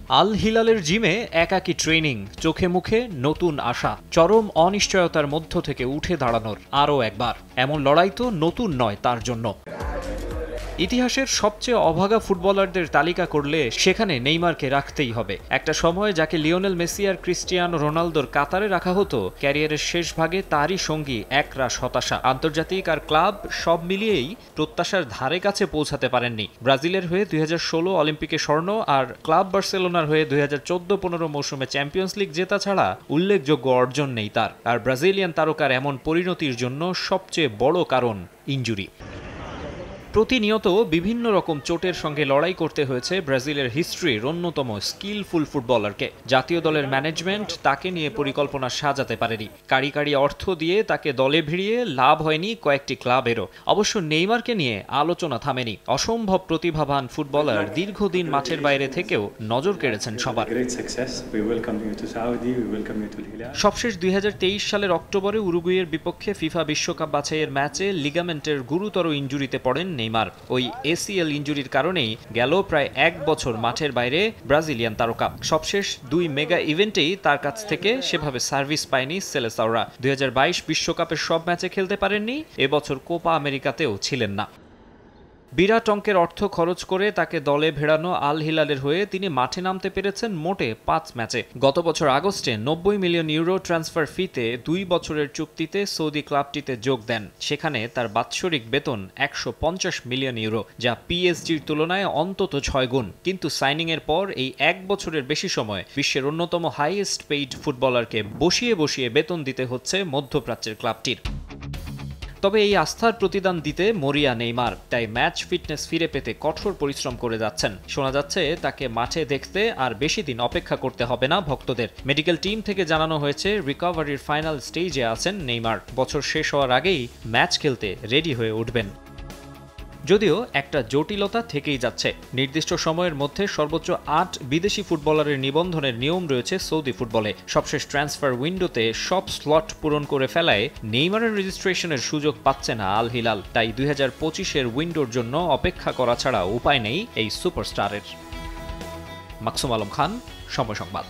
আল হিলালের জিমে একাকী ট্রেনিং, চোখে মুখে নতুন আশা, চরম অনিশ্চয়তার মধ্য থেকে উঠে দাঁড়ানোর আরও একবার এমন লড়াই তো নতুন নয় তার জন্য। ইতিহাসের সবচেয়ে অভাগা ফুটবলারদের তালিকা করলে সেখানে নেইমারকে রাখতেই হবে। একটা সময় যাকে লিওনেল মেসি আর ক্রিস্টিয়ানো রোনালদোর কাতারে রাখা হতো, ক্যারিয়ারের শেষ ভাগে তারই সঙ্গী একরাশ হতাশা। আন্তর্জাতিক আর ক্লাব সব মিলিয়েই প্রত্যাশার ধারে কাছে পৌঁছাতে পারেননি। ব্রাজিলের হয়ে 2016 অলিম্পিকে স্বর্ণ আর ক্লাব বার্সেলোনার হয়ে 2014-15 মৌসুমে চ্যাম্পিয়ন্স লিগ জেতা ছাড়া উল্লেখযোগ্য অর্জন নেই তার। আর ব্রাজিলিয়ান তারকার এমন পরিণতির জন্য সবচেয়ে বড় কারণ ইনজুরি। প্রতিনিয়ত বিভিন্ন রকম চোটের সঙ্গে লড়াই করতে হয়েছে ব্রাজিলের হিস্ট্রির অন্যতম স্কিলফুল ফুটবলারকে। জাতীয় দলের ম্যানেজমেন্ট তাকে নিয়ে পরিকল্পনা সাজাতে পারেনি। কারি কারি অর্থ দিয়ে তাকে দলে ভিড়িয়ে লাভ হয়নি কয়েকটি ক্লাবেরও। অবশ্য নেইমারকে নিয়ে আলোচনা থামেনি। অসম্ভব প্রতিভাবান ফুটবলার দীর্ঘদিন মাঠের বাইরে থেকেও নজর কেড়েছেন সবার। সবশেষ 2023 সালের অক্টোবরে উরুগুয়ের বিপক্ষে ফিফা বিশ্বকাপ বাছাইয়ের ম্যাচে লিগামেন্টের গুরুতর ইনজুরিতে পড়েন নেইমার। ওই এসিএল ইনজুরির কারণেই গেল প্রায় 1 বছর মাঠের বাইরে ব্রাজিলিয়ান তারকা। সবশেষ 2 মেগা ইভেন্টেই তার কাছ থেকে সেভাবে সার্ভিস পায়নি সেলেসাওরা। 2022 বিশ্বকাপের সব ম্যাচে খেলতে পারেননি, এবছর কোপা আমেরিকাতেও ছিলেন না। বিরাট অঙ্কের অর্থ খরচ করে তাকে দলে ভেড়ানো আল হিলালের হয়ে তিনি মাঠে নামতে পেরেছেন মোটে 5 ম্যাচে। গত বছর আগস্টে 90 মিলিয়ন ইউরো ট্রান্সফার ফিতে 2 বছরের চুক্তিতে সৌদি ক্লাবটিতে যোগ দেন। সেখানে তার বাৎসরিক বেতন 150 মিলিয়ন ইউরো, যা পিএসজির তুলনায় অন্তত 6 গুণ। কিন্তু সাইনিংয়ের পর এই 1 বছরের বেশি সময় বিশ্বের অন্যতম হাইয়েস্ট পেইড ফুটবলারকে বসিয়ে বসিয়ে বেতন দিতে হচ্ছে মধ্যপ্রাচ্যের ক্লাবটির। তবে এই আস্থার প্রতিদান দিতে মরিয়া নেইমার, তাই ম্যাচ ফিটনেস ফিরে পেতে কঠোর পরিশ্রম করে যাচ্ছেন। শোনা যাচ্ছে তাকে মাঠে দেখতে আর বেশি দিন অপেক্ষা করতে হবে না ভক্তদের। মেডিকেল টিম থেকে জানানো হয়েছে রিকভারির ফাইনাল স্টেজে আছেন নেইমার। বছর শেষ হওয়ার আগেই ম্যাচ খেলতে রেডি হয়ে উঠবেন। যদিও একটা জটিলতা থেকেই যাচ্ছে, নির্দিষ্ট সময়ের মধ্যে সর্বোচ্চ 8 বিদেশি ফুটবলারের নিবন্ধনের নিয়ম রয়েছে সৌদি ফুটবলে। সবশেষ ট্রান্সফার উইন্ডোতে সব স্লট পূরণ করে ফেলায় নেইমারের রেজিস্ট্রেশনের সুযোগ পাচ্ছে না আল হিলাল। তাই 2025-এর উইন্ডোর জন্য অপেক্ষা করা ছাড়া উপায় নেই এই সুপারস্টারের। মাকসুম আলম খান, সময় সংবাদ।